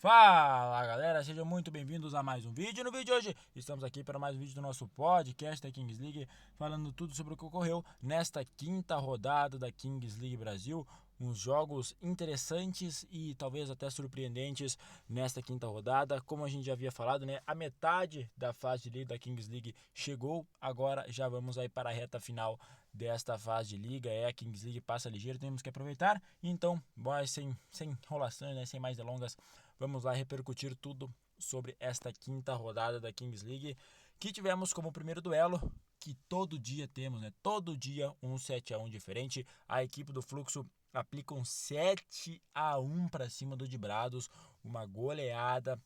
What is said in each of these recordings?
Fala galera, sejam muito bem-vindos a mais um vídeo. No vídeo de hoje estamos aqui para mais um vídeo do nosso podcast da Kings League, falando tudo sobre o que ocorreu nesta quinta rodada da Kings League Brasil. Uns jogos interessantes e talvez até surpreendentes nesta quinta rodada. Como a gente já havia falado, né, a metade da fase de liga da Kings League chegou. Agora já vamos aí para a reta final desta fase de liga. A Kings League passa ligeiro, temos que aproveitar. Então, sem enrolações, né, sem mais delongas, vamos lá repercutir tudo sobre esta quinta rodada da Kings League, que tivemos como primeiro duelo, que todo dia temos, né? Todo dia um 7-1 diferente. A equipe do Fluxo aplica um 7-1 para cima do Dibrados, uma goleada.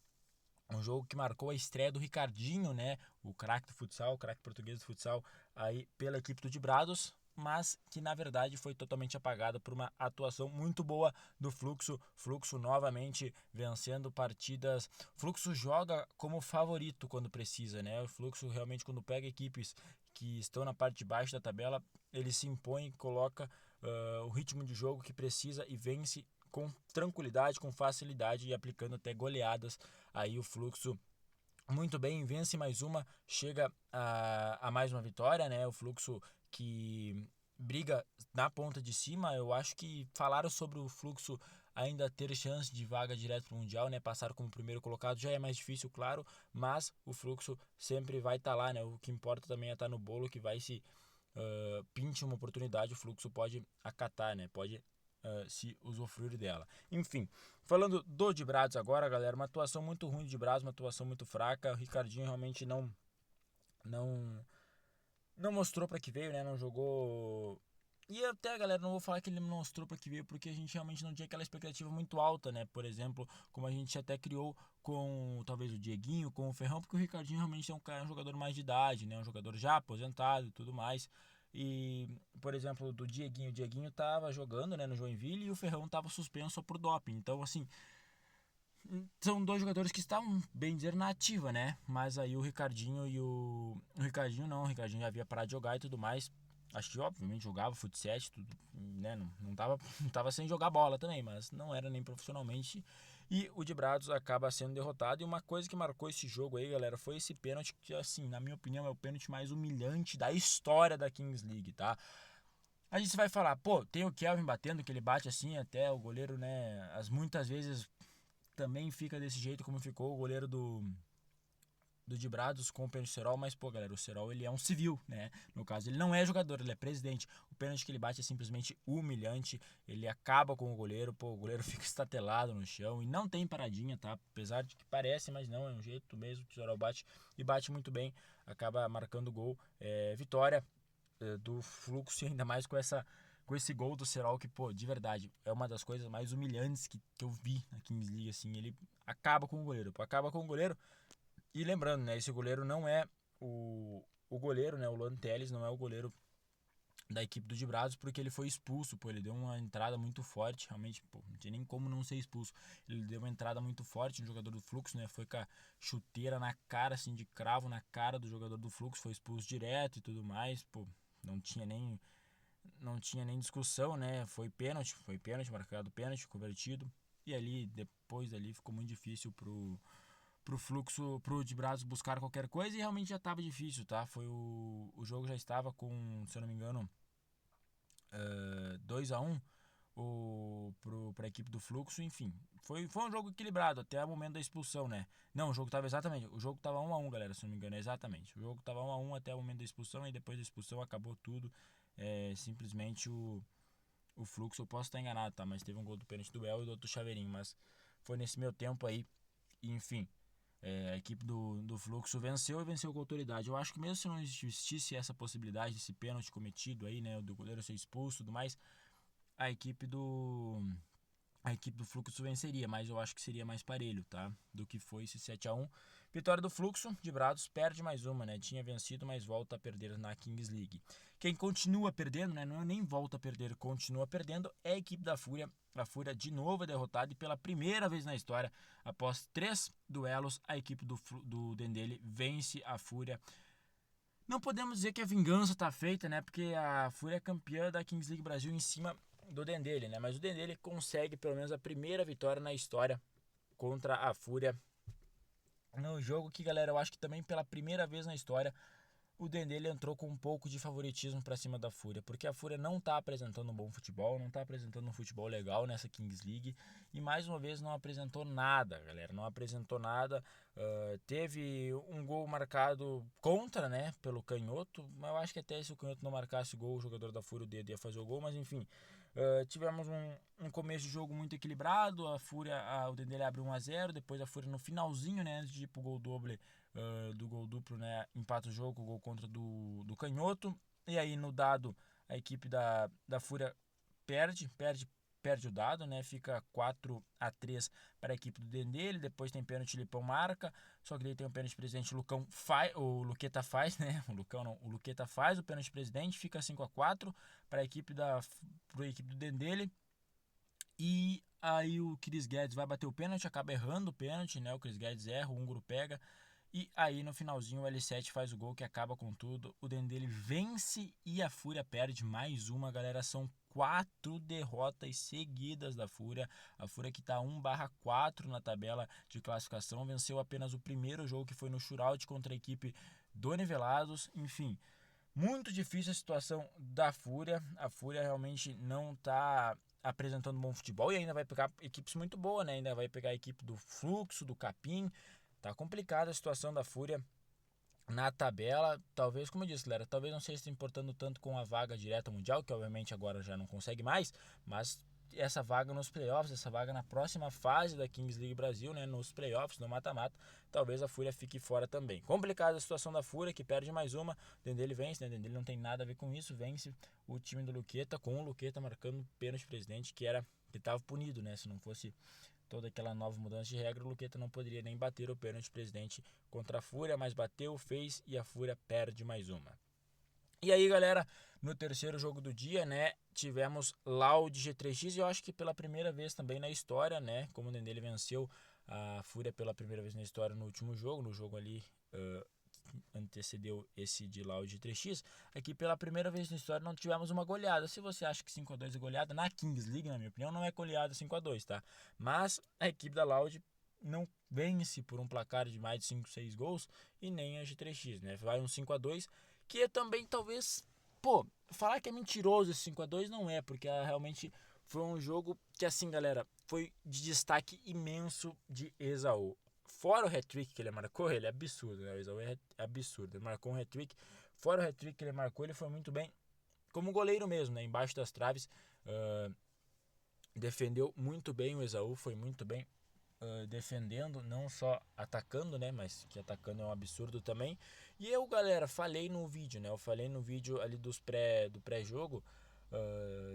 Um jogo que marcou a estreia do Ricardinho, né? O craque do futsal, o craque português do futsal, aí pela equipe do Dibrados, mas que na verdade foi totalmente apagada por uma atuação muito boa do Fluxo. Fluxo novamente vencendo partidas. Fluxo joga como favorito quando precisa, né? O Fluxo realmente, quando pega equipes que estão na parte de baixo da tabela, ele se impõe, coloca o ritmo de jogo que precisa e vence com tranquilidade, com facilidade e aplicando até goleadas. Aí o Fluxo muito bem, vence mais uma, chega a mais uma vitória, né? O Fluxo que briga na ponta de cima. Eu acho que falaram sobre o Fluxo ainda ter chance de vaga direto para o Mundial, né? Passar como primeiro colocado já é mais difícil, claro, mas o Fluxo sempre vai estar lá, né? O que importa também é estar no bolo, que vai se pinte uma oportunidade, o Fluxo pode acatar, né? Pode se usufruir dela. Enfim, falando do Dibrados agora, galera, uma atuação muito ruim de Dibrados, uma atuação muito fraca. O Ricardinho realmente não não mostrou para que veio, né? Não jogou. E até, galera, não vou falar que ele não mostrou para que veio, porque a gente realmente não tinha aquela expectativa muito alta, né? Por exemplo, como a gente até criou com talvez o Dieguinho, com o Ferrão, porque o Ricardinho realmente é um jogador mais de idade, né? Um jogador já aposentado e tudo mais. E, por exemplo, do Dieguinho, o Dieguinho tava jogando, né, no Joinville, e o Ferrão tava suspenso por doping. Então, assim, são dois jogadores que estavam, bem dizer, na ativa, né? Mas aí o Ricardinho e o Ricardinho não, o Ricardinho já havia parado de jogar e tudo mais. Acho que obviamente jogava futsal, tudo, né? Não tava sem jogar bola também, mas não era nem profissionalmente. E o Dibrados acaba sendo derrotado. E uma coisa que marcou esse jogo aí, galera, foi esse pênalti que, assim, na minha opinião, é o pênalti mais humilhante da história da Kings League, tá? A gente vai falar, pô, tem o Kelvin batendo, que ele bate assim até o goleiro, né? Muitas vezes também fica desse jeito como ficou o goleiro do Dibrados com o pênalti Serol, mas pô, galera, o Serol ele é um civil, né? No caso, ele não é jogador, ele é presidente. O pênalti que ele bate é simplesmente humilhante, ele acaba com o goleiro, pô, o goleiro fica estatelado no chão e não tem paradinha, tá? Apesar de que parece, mas não, é um jeito mesmo que o Serol bate e bate muito bem, acaba marcando gol, vitória do Fluxo, e ainda mais com esse gol do Serol, que, pô, de verdade, é uma das coisas mais humilhantes que eu vi na Kings League, assim. Ele acaba com o goleiro, pô, acaba com o goleiro. E lembrando, né, esse goleiro não é o goleiro, né, o Luan Teles não é o goleiro da equipe do Dibrados, porque ele foi expulso, pô, ele deu uma entrada muito forte, realmente, pô, não tinha nem como não ser expulso. Ele deu uma entrada muito forte no jogador do Fluxo, né, foi com a chuteira na cara, assim, de cravo na cara do jogador do Fluxo, foi expulso direto e tudo mais, pô, não tinha nem não tinha nem discussão, né? Foi pênalti, marcado pênalti, convertido. E ali, depois dali, ficou muito difícil pro Fluxo, pro de Brazos buscar qualquer coisa, e realmente já estava difícil, tá? O jogo já estava com, se eu não me engano, 2-1 pra equipe do Fluxo, enfim. Foi um jogo equilibrado até o momento da expulsão, né? Não, o jogo tava 1-1, galera, se não me engano, exatamente. O jogo tava 1-1 até o momento da expulsão, e depois da expulsão acabou tudo. Simplesmente o Fluxo, eu posso estar enganado, tá? Mas teve um gol do pênalti do El e do outro do Chaveirinho, mas foi nesse meu tempo aí. E, enfim, a equipe do Fluxo venceu, e venceu com autoridade. Eu acho que mesmo se não existisse essa possibilidade desse pênalti cometido aí, né, do goleiro ser expulso e tudo mais, a equipe do a equipe do Fluxo venceria, mas eu acho que seria mais parelho, tá? Do que foi esse 7-1. Vitória do Fluxo, de Brados, perde mais uma, né? Tinha vencido, mas volta a perder na Kings League. Quem continua perdendo, né? Não nem volta a perder, continua perdendo, é a equipe da Fúria. A Fúria de novo é derrotada, e pela primeira vez na história, após 3 duelos, a equipe do Dendele vence a Fúria. Não podemos dizer que a vingança tá feita, né? Porque a Fúria é campeã da Kings League Brasil em cima do Dendele, né? Mas o Dendele consegue pelo menos a primeira vitória na história contra a Fúria. No jogo que, galera, eu acho que também pela primeira vez na história o Dendê entrou com um pouco de favoritismo para cima da Fúria, porque a Fúria não está apresentando um bom futebol, não está apresentando um futebol legal nessa Kings League e mais uma vez não apresentou nada, galera, não apresentou nada. Teve um gol marcado contra, né, pelo Canhoto, mas eu acho que até se o Canhoto não marcasse o gol, o jogador da Fúria, o Dendê ia fazer o gol, mas enfim. Tivemos um começo de jogo muito equilibrado, a Fúria, o Dendê abre 1-0, depois a Fúria no finalzinho, né, antes de ir pro gol doble, do gol duplo, né, empata o jogo, o gol contra do Canhoto, e aí no dado a equipe da Fúria perde o dado, né, fica 4-3 para a equipe do Dendê, depois tem pênalti, Lipão marca, só que daí tem o pênalti presidente, o Luqueta faz, né, o Luqueta faz o pênalti presidente, fica 5-4 para a equipe do Dendê, e aí o Chris Guedes vai bater o pênalti, acaba errando o pênalti, né, o Chris Guedes erra, o húngaro pega, e aí no finalzinho o L7 faz o gol que acaba com tudo. O Dendele vence e a Fúria perde mais uma, galera. São 4 derrotas seguidas da Fúria. A Fúria que está 1/4 na tabela de classificação. Venceu apenas o primeiro jogo que foi no shootout contra a equipe do Nivelados. Enfim, muito difícil a situação da Fúria. A Fúria realmente não está apresentando bom futebol e ainda vai pegar equipes muito boas, né? Ainda vai pegar a equipe do Fluxo, do Capim. Tá complicada a situação da Fúria na tabela. Talvez, como eu disse, galera, talvez não seja se importando tanto com a vaga direta mundial, que obviamente agora já não consegue mais, mas essa vaga nos playoffs, essa vaga na próxima fase da Kings League Brasil, né, nos playoffs, no mata-mata, talvez a Fúria fique fora também. Complicada a situação da Fúria, que perde mais uma, o Dendele vence, né, o Dendele não tem nada a ver com isso, vence o time do Luqueta, com o Luqueta marcando pênalti presidente, que estava punido, né, se não fosse toda aquela nova mudança de regra, o Luqueta não poderia nem bater o pênalti presidente contra a Fúria, mas bateu, fez e a Fúria perde mais uma. E aí, galera, no terceiro jogo do dia, né, tivemos Loud G3X e eu acho que pela primeira vez também na história, né, como o Dendele venceu a Fúria pela primeira vez na história no último jogo, no jogo ali antecedeu esse de Loud 3x, aqui pela primeira vez na história não tivemos uma goleada. Se você acha que 5-2 é goleada, na Kings League, na minha opinião, não é goleada 5-2, tá? Mas a equipe da Loud não vence por um placar de mais de 5, 6 gols e nem a G3X, né? Vai um 5-2, que é também talvez, falar que é mentiroso esse 5-2 não é, porque realmente foi um jogo que, assim, galera, foi de destaque imenso de Exaú. Fora o hat-trick que ele marcou, ele é absurdo, né? O Exaú é absurdo. Ele marcou um hat-trick. Fora o hat-trick que ele marcou, ele foi muito bem como goleiro mesmo, né? Embaixo das traves. Defendeu muito bem o Exaú, foi muito bem defendendo, não só atacando, né? Mas que atacando é um absurdo também. E eu, galera, falei no vídeo, né? Eu falei no vídeo ali do pré-jogo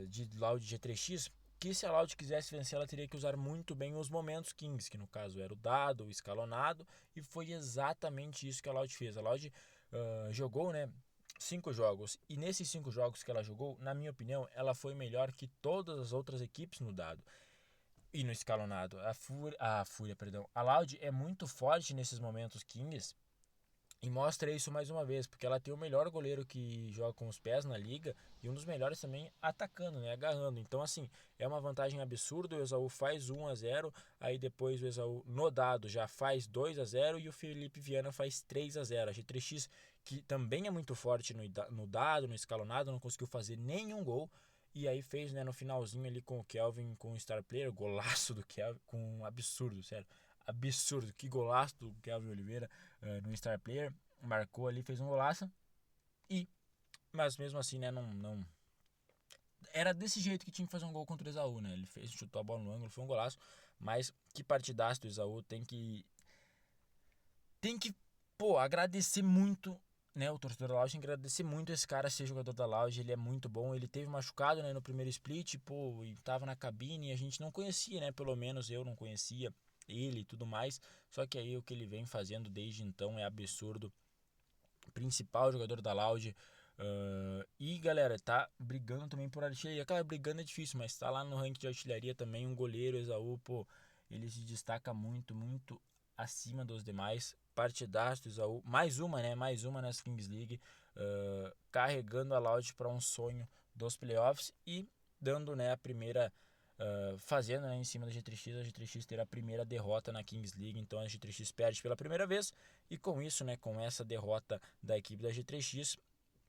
de Loud G3X que se a Loud quisesse vencer, ela teria que usar muito bem os momentos Kings, que no caso era o dado, o escalonado, e foi exatamente isso que a Loud fez. A Loud jogou, né, 5 jogos, e nesses 5 jogos que ela jogou, na minha opinião, ela foi melhor que todas as outras equipes no dado e no escalonado. A Loud é muito forte nesses momentos Kings, e mostra isso mais uma vez, porque ela tem o melhor goleiro que joga com os pés na liga e um dos melhores também atacando, né, agarrando. Então, assim, é uma vantagem absurda. O Exaú faz 1-0, aí depois o Exaú no dado já faz 2-0 e o Felipe Viana faz 3-0. A G3X, que também é muito forte no dado, no escalonado, não conseguiu fazer nenhum gol. E aí fez, né, no finalzinho ali com o Kelvin, com o Star Player, golaço do Kelvin, com um absurdo, sério. Absurdo, que golaço do Kelvin Oliveira no Star Player, marcou ali, fez um golaço, mas mesmo assim, né, não era desse jeito que tinha que fazer um gol contra o Exaú, né, ele chutou a bola no ângulo, foi um golaço, mas que partidaço do Exaú, tem que agradecer muito, né, o torcedor da Loud tem que agradecer muito esse cara ser jogador da Loud, ele é muito bom, ele teve machucado, né, no primeiro split, e tava na cabine e a gente não conhecia, né, pelo menos eu não conhecia ele e tudo mais, só que aí o que ele vem fazendo desde então é absurdo, principal jogador da Loud, e galera, tá brigando também por artilharia, cara, brigando é difícil, mas tá lá no ranking de artilharia também, um goleiro, Exaú, ele se destaca muito, muito acima dos demais, partidaço do Exaú, mais uma nessa Kings League, carregando a Loud para um sonho dos playoffs e dando, né, a primeira fazendo, né, em cima da G3X. A G3X terá a primeira derrota na Kings League, então a G3X perde pela primeira vez, e com isso, né, com essa derrota da equipe da G3X,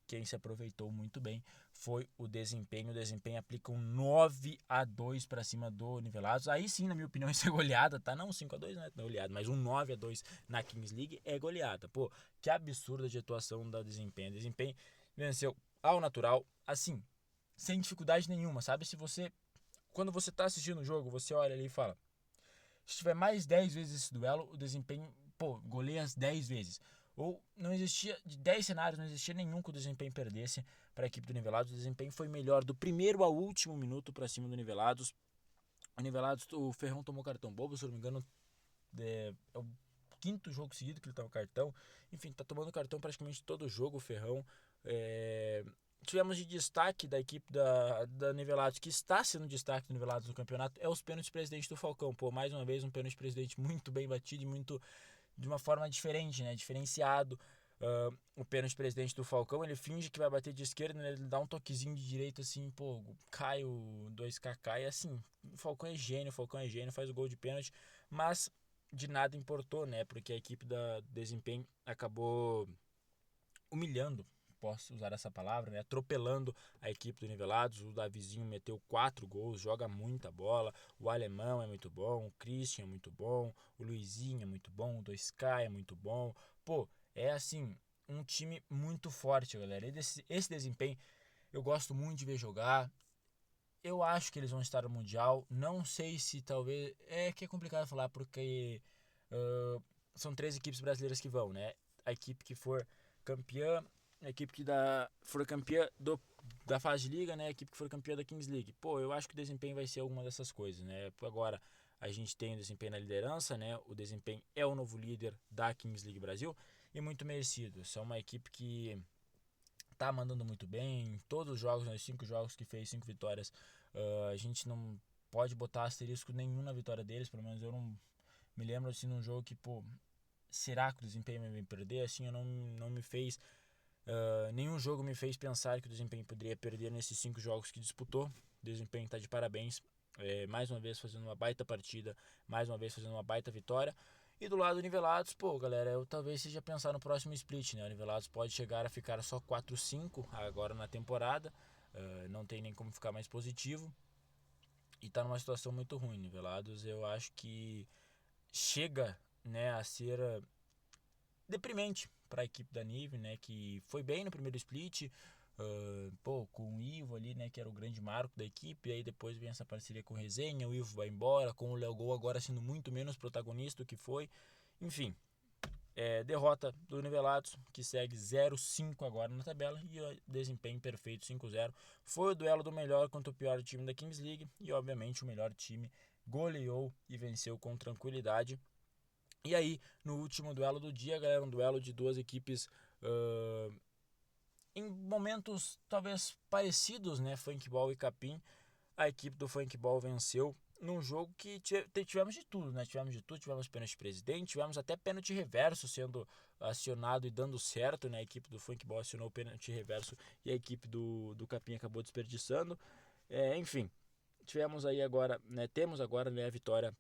quem se aproveitou muito bem foi o Desempenho. O Desempenho aplica um 9-2 para cima do Nivelados. Aí sim, na minha opinião, isso é goleada, tá? Não 5-2, né? Não é goleada, mas um 9-2 na Kings League é goleada. Pô, que absurda de atuação da Desempenho. Desempenho venceu ao natural, assim, sem dificuldade nenhuma, sabe? Quando você tá assistindo o jogo, você olha ali e fala: se tiver mais 10 vezes esse duelo, o Desempenho, pô, goleia as 10 vezes. Ou não existia, de 10 cenários, não existia nenhum que o Desempenho perdesse para a equipe do Nivelados. O Desempenho foi melhor do primeiro ao último minuto para cima do Nivelados. O Nivelados, o Ferrão tomou cartão bobo, se eu não me engano, é o quinto jogo seguido que ele toma cartão. Enfim, tá tomando cartão praticamente todo jogo o Ferrão. Tivemos de destaque da equipe da Nivelados, que está sendo destaque do Nivelados no campeonato, é os pênaltis presidente do Falcão. Pô, mais uma vez um pênalti presidente muito bem batido e muito de uma forma diferente, né? Diferenciado. O pênalti presidente do Falcão, ele finge que vai bater de esquerda, né? Ele dá um toquezinho de direita assim, pô, cai o 2K cai, assim, o Falcão é gênio, faz o gol de pênalti, mas de nada importou, né? Porque a equipe da Desempenho acabou humilhando, posso usar essa palavra, né? Atropelando a equipe do Nivelados. O Davizinho meteu 4 gols, joga muita bola. O Alemão é muito bom, o Christian é muito bom, o Luizinho é muito bom, o 2K é muito bom. Pô, é assim, um time muito forte, galera. Esse Desempenho eu gosto muito de ver jogar. Eu acho que eles vão estar no Mundial. Não sei se talvez. É que é complicado falar, porque são 3 equipes brasileiras que vão, né? A equipe que for campeã, a equipe que for campeã da fase de liga, né? A equipe que for campeã da Kings League. Pô, eu acho que o Desempenho vai ser alguma dessas coisas, né? Agora a gente tem o Desempenho na liderança, né? O Desempenho é o novo líder da Kings League Brasil e muito merecido. São uma equipe que tá mandando muito bem. Todos os jogos, né, 5 jogos que fez, 5 vitórias, a gente não pode botar asterisco nenhum na vitória deles. Pelo menos eu não me lembro assim num jogo que, pô, será que o Desempenho vai perder? Assim, eu não me fez. Nenhum jogo me fez pensar que o Desempenho poderia perder nesses 5 jogos que disputou. O Desempenho tá de parabéns. Mais uma vez fazendo uma baita partida, mais uma vez fazendo uma baita vitória. E do lado do Nivelados, pô, galera, eu talvez seja pensar no próximo split, né? O Nivelados pode chegar a ficar só 4-5 agora na temporada. Não tem nem como ficar mais positivo. E tá numa situação muito ruim. Nivelados, eu acho que chega, né, a ser deprimente para a equipe da Nive, né, que foi bem no primeiro split, pô, com o Ivo ali, né, que era o grande marco da equipe. E aí depois vem essa parceria com o Resenha, o Ivo vai embora, com o Léo Gol agora sendo muito menos protagonista do que foi. Enfim, derrota do Nivelados, que segue 0-5 agora na tabela, e o desempenho perfeito 5-0. Foi o duelo do melhor contra o pior time da Kings League, e obviamente o melhor time goleou e venceu com tranquilidade. E aí, no último duelo do dia, galera, um duelo de 2 equipes em momentos talvez parecidos, né? Funkball e Capim. A equipe do Funkball venceu num jogo que tivemos de tudo, né? Tivemos pênalti de presidente, tivemos até pênalti reverso sendo acionado e dando certo, né? A equipe do Funkball acionou o pênalti reverso e a equipe do Capim acabou desperdiçando. Enfim, tivemos aí agora, né? Temos agora, né, a vitória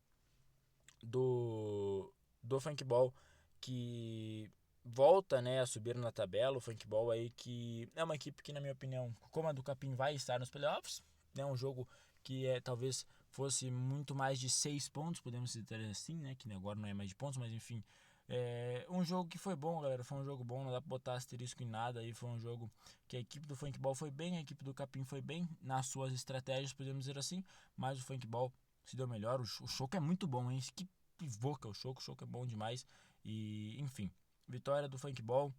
do Funkball, que volta, né, a subir na tabela. O Funkball aí, que é uma equipe que, na minha opinião, como a do Capim, vai estar nos playoffs, né? Um jogo que talvez fosse muito mais de 6 pontos, podemos dizer assim, né? Que agora não é mais de pontos, mas enfim. Um jogo que foi bom, galera. Foi um jogo bom, não dá pra botar asterisco em nada. Aí foi um jogo que a equipe do Funkball foi bem, a equipe do Capim foi bem nas suas estratégias, podemos dizer assim. Mas o Funkball se deu melhor. O Choco é muito bom, hein? Que pivô que é o Choco é bom demais. E enfim, vitória do Funkball,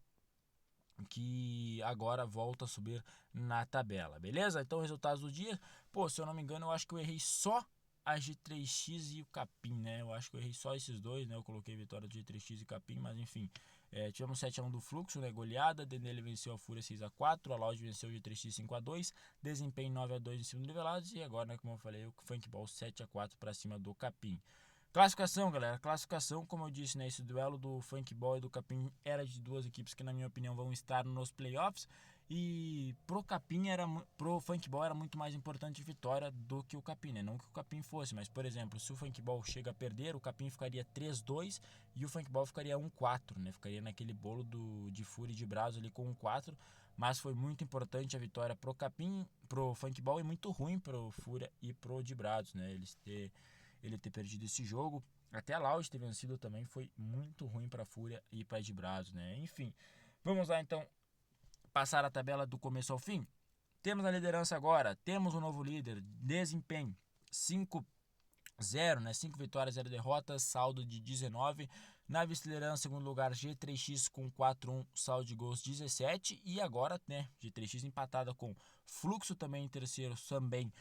que agora volta a subir na tabela, beleza? Então, resultados do dia. Pô, se eu não me engano, eu acho que eu errei só a G3X e o Capim, né? Eu acho que eu errei só esses dois, né? Eu coloquei vitória do G3X e Capim, mas enfim. Tivemos 7-1 do Fluxo, né? Goleada. Dendele venceu a Fúria 6-4. A Loud venceu o G3X 5-2. Desempenho 9-2 em cima do Nivelados. E agora, né, como eu falei, o Funkball 7-4 para cima do Capim. Classificação, galera. Classificação, como eu disse, né? Esse duelo do Funkball e do Capim era de 2 equipes que, na minha opinião, vão estar nos playoffs. E pro Capim pro Funkball era muito mais importante a vitória do que o Capim, né? Não que o Capim fosse, mas por exemplo, se o Funkball chega a perder, o Capim ficaria 3-2 e o Funkball ficaria 1-4, né? Ficaria naquele bolo de Fúria e de Brazos ali com 1-4, mas foi muito importante a vitória pro Capim, pro Funkball e muito ruim pro Fúria e pro de Brazos, né? Ele ter perdido esse jogo. Até a Loud ter vencido também foi muito ruim para a Fúria e para de Brazos, né? Enfim, vamos lá então passar a tabela do começo ao fim. Temos a liderança agora, temos um novo líder, desempenho 5-0, né? 5 vitórias, 0 derrotas, saldo de 19. Na vice-liderança, segundo lugar, G3X com 4-1, saldo de gols 17. E agora, né, G3X empatada com Fluxo também em terceiro, também.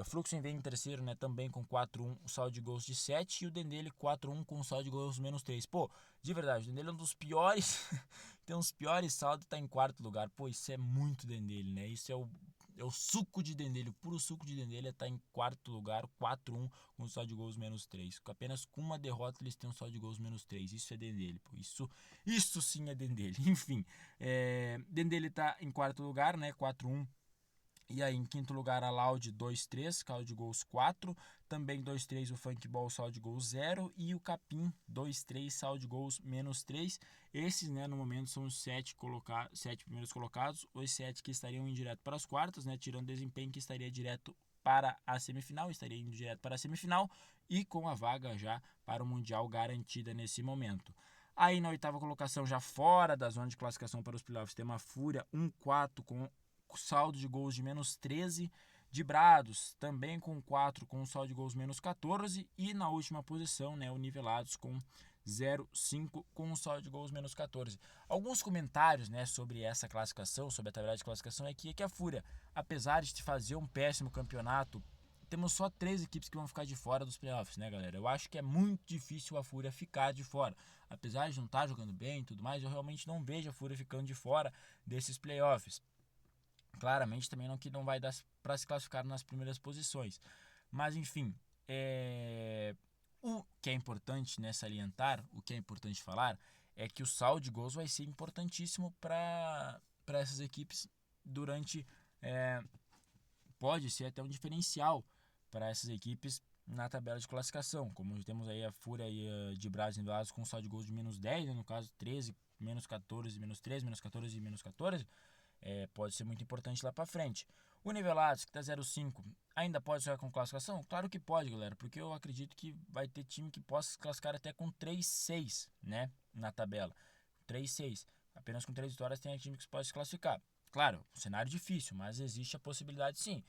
Fluxo vem em terceiro, né, também com 4-1, saldo de gols de 7. E o Dendele 4-1 com saldo de gols menos 3. Pô, de verdade, o Dendele é um dos piores, tem uns piores saldos e tá em quarto lugar. Pô, isso é muito Dendele, né? Isso é o suco de Dendele, o puro suco de Dendele está em quarto lugar, 4-1, com um saldo de gols menos 3. Apenas com uma derrota eles têm um saldo de gols menos 3. Isso é Dendele, pô. Isso sim é Dendele. Enfim, Dendele está em quarto lugar, né? 4-1. E aí, em quinto lugar, a Loud 2-3, saldo de gols 4. Também 2-3 o Funkball, saldo de gols 0. E o Capim 2-3, saldo de gols menos 3. Esses, né, no momento, são os 7 primeiros colocados. Os 7 que estariam indo direto para as quartas, né, tirando desempenho que estaria direto para a semifinal. Estaria indo direto para a semifinal e com a vaga já para o Mundial garantida nesse momento. Aí na oitava colocação, já fora da zona de classificação para os playoffs, tem uma Fúria 1-4 com saldo de gols de menos 13, de Brados também com 4, com saldo de gols menos 14, e na última posição, né, o Nivelados com 0-5, com um saldo de gols menos 14. Alguns comentários, né, sobre essa classificação, sobre a tabela de classificação, é que a Fúria, apesar de fazer um péssimo campeonato, temos só 3 equipes que vão ficar de fora dos playoffs, né, galera? Eu acho que é muito difícil a Fúria ficar de fora. Apesar de não estar jogando bem e tudo mais, eu realmente não vejo a Fúria ficando de fora desses playoffs. Claramente também não que não vai dar para se classificar nas primeiras posições. Mas enfim, o que é importante, né, salientar, o que é importante falar, é que o saldo de gols vai ser importantíssimo para essas equipes durante. Pode ser até um diferencial para essas equipes na tabela de classificação. Como temos aí a Fúria e a de Braz nivelados com saldo de gols de menos 10, né, no caso 13, menos 14, menos 13, menos 14 e menos 14. Pode ser muito importante lá para frente. O Nivelados, que está 0,5, ainda pode jogar com classificação? Claro que pode, galera, porque eu acredito que vai ter time que possa se classificar até com 3-6, né, na tabela. 3-6. Apenas com 3 vitórias tem time que pode se classificar. Claro, um cenário difícil, mas existe a possibilidade sim.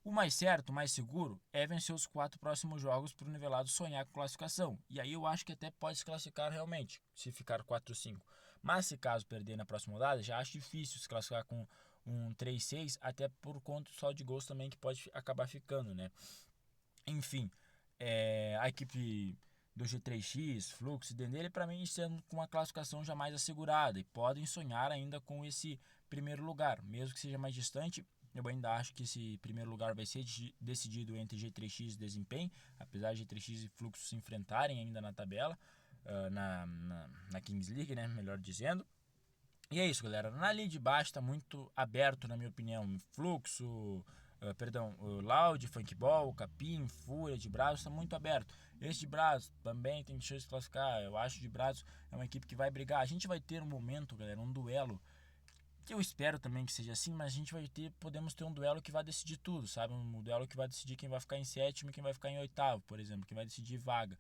O mais certo, o mais seguro, é vencer os 4 próximos jogos para o Nivelado sonhar com classificação. E aí eu acho que até pode se classificar realmente, se ficar 4-5. Mas se caso perder na próxima rodada, já acho difícil se classificar com um 3-6, até por conta do saldo de gols também que pode acabar ficando, né? Enfim, a equipe do G3X, Flux e Dendele, para mim, estão com uma classificação já mais assegurada e podem sonhar ainda com esse primeiro lugar, mesmo que seja mais distante. Eu ainda acho que esse primeiro lugar vai ser decidido entre G3X e Desempenho, apesar de G3X e Fluxo se enfrentarem ainda na tabela, na Kings League, né, melhor dizendo. E é isso, galera. Na linha de baixo está muito aberto, na minha opinião. Fluxo, o Loud, Funkball, Capim, Fúria, de Brazos está muito aberto. Esse de Brazos também tem chance de classificar. Eu acho que de Brazos é uma equipe que vai brigar. A gente vai ter um momento, galera, um duelo que eu espero também que seja assim, mas a gente podemos ter um duelo que vai decidir tudo, sabe? Um duelo que vai decidir quem vai ficar em sétimo e quem vai ficar em oitavo, por exemplo, quem vai decidir vaga.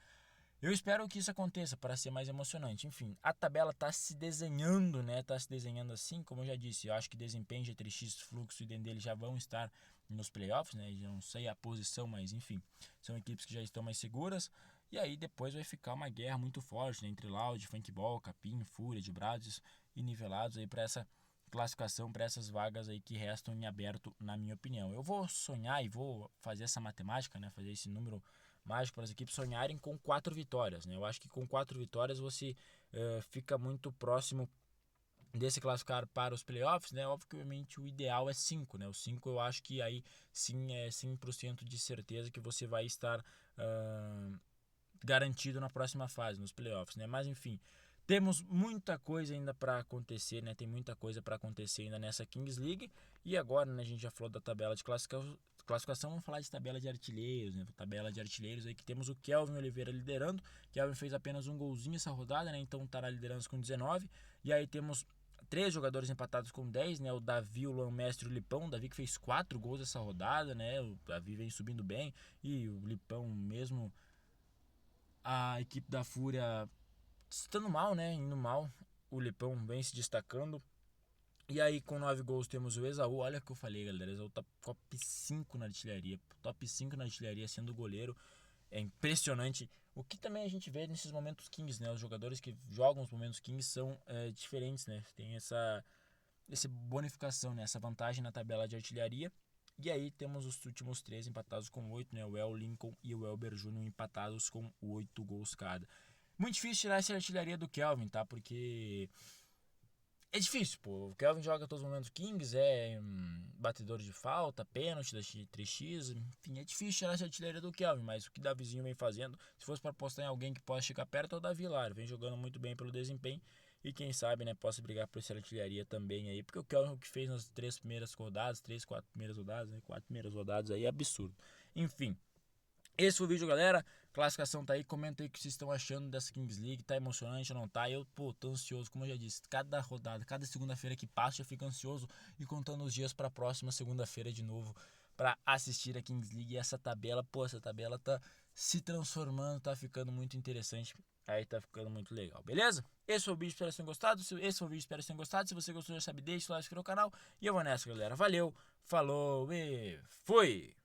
Eu espero que isso aconteça para ser mais emocionante. Enfim, a tabela está se desenhando, né? Está se desenhando assim, como eu já disse. Eu acho que Desempenho, G3X, Fluxo e Dendele já vão estar nos playoffs, né? Eu não sei a posição, mas enfim, são equipes que já estão mais seguras. E aí depois vai ficar uma guerra muito forte, né, entre Loud, Funkball, Capim, Fúria, de Brazos e Nivelados aí para essa classificação, para essas vagas aí que restam em aberto, na minha opinião. Eu vou sonhar e vou fazer essa matemática, né? Fazer esse número mágico para as equipes sonharem com 4 vitórias, né? Eu acho que com 4 vitórias você fica muito próximo de se classificar para os playoffs, né? Obviamente o ideal é 5, né? O 5 eu acho que aí sim é 100% de certeza que você vai estar garantido na próxima fase, nos playoffs, né? Mas enfim, Temos muita coisa ainda para acontecer, né? Tem muita coisa para acontecer ainda nessa Kings League. E agora, né, a gente já falou da tabela de classificação, vamos falar de tabela de artilheiros, né? Tabela de artilheiros aí que temos o Kelvin Oliveira liderando. Kelvin fez apenas um golzinho essa rodada, né? Então estará liderando com 19. E aí temos 3 jogadores empatados com 10, né? O Davi, o Luan Mestre e o Lipão. O Davi que fez 4 gols essa rodada, né? O Davi vem subindo bem. E o Lipão mesmo, a equipe da Fúria estando mal, né? Indo mal. O Lipão vem se destacando. E aí, com 9 gols, temos o Esaú. Olha o que eu falei, galera. Esaú tá top 5 na artilharia. Top 5 na artilharia, sendo goleiro. É impressionante. O que também a gente vê nesses momentos Kings, né? Os jogadores que jogam os momentos Kings são diferentes, né? Tem essa bonificação, né? Essa vantagem na tabela de artilharia. E aí temos os últimos 3 empatados com 8, né? O El Lincoln e o Elber Júnior empatados com 8 gols cada. Muito difícil tirar essa artilharia do Kelvin, tá? Porque é difícil, pô. O Kelvin joga todos os momentos Kings, batedor de falta, pênalti da 3x, enfim, é difícil tirar essa artilharia do Kelvin, mas o que o Davizinho vem fazendo, se fosse para apostar em alguém que possa chegar perto, é o Davi Lar, vem jogando muito bem pelo desempenho e quem sabe, né, possa brigar por essa artilharia também aí, porque o Kelvin o que fez nas 3 primeiras rodadas, 4 primeiras rodadas, né, 4 primeiras rodadas aí é absurdo. Enfim, esse foi o vídeo, galera. Classificação tá aí. Comenta aí o que vocês estão achando dessa Kings League. Tá emocionante ou não tá? Eu, pô, tô ansioso, como eu já disse. Cada rodada, cada segunda-feira que passa, eu fico ansioso e contando os dias pra próxima segunda-feira de novo pra assistir a Kings League. E essa tabela, pô, essa tabela tá se transformando, tá ficando muito interessante. Aí tá ficando muito legal, beleza? Esse foi o vídeo, espero que vocês tenham gostado. Esse foi o vídeo, espero que vocês tenham gostado. Se você gostou, já sabe, deixa o like no canal. E eu vou nessa, galera. Valeu, falou e fui!